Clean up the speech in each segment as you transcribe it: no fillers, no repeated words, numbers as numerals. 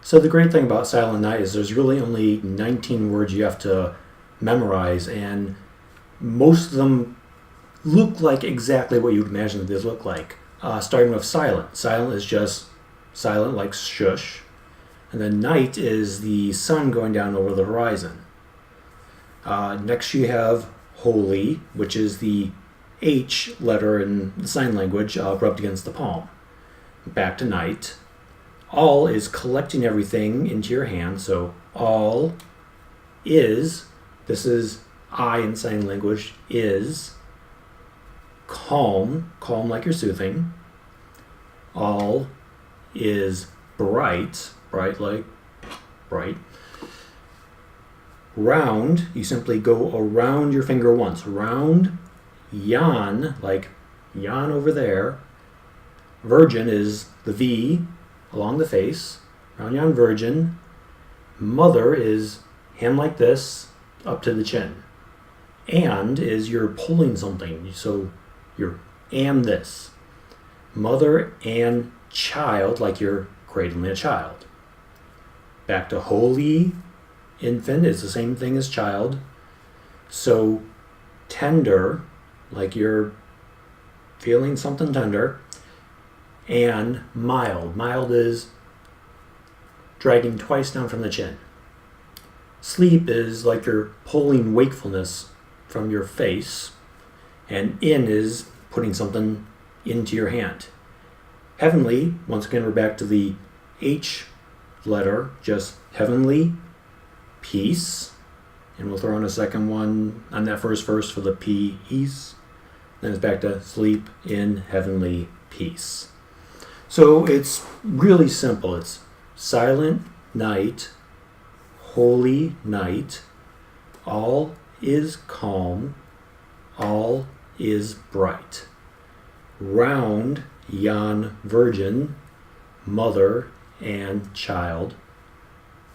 So the great thing about Silent Night is there's really only 19 words you have to memorize, and most of them look like exactly what you'd imagine that they look like. Starting with silent. Silent is just silent like shush. And then night is the sun going down over the horizon. Next you have holy, which is the H letter in the sign language rubbed against the palm. Back to night. All is collecting everything into your hand. So all is, this is I in sign language, is calm, calm like you're soothing. All is bright, bright like bright. Round, you simply go around your finger once. Round, yan, like yan over there. Virgin is the V along the face. Round yan virgin. Mother is hand like this up to the chin. And is you're pulling something. So you're and this. Mother and child, like you're cradling a child. Back to holy infant is the same thing as child. So tender, like you're feeling something tender. And mild. Mild is dragging twice down from the chin. Sleep is like you're pulling wakefulness from your face. And in is putting something into your hand. Heavenly, once again, we're back to the H letter, just heavenly, peace. And we'll throw in a second one on that first verse for the peace. Then it's back to sleep in heavenly peace. So it's really simple. It's silent night, holy night, all is calm, all is bright. Round, yan virgin, mother and child.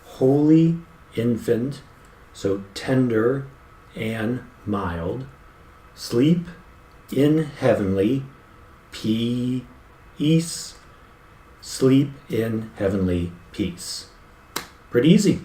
Holy infant, so tender and mild. Sleep in heavenly, peace. Sleep in heavenly peace. Pretty easy.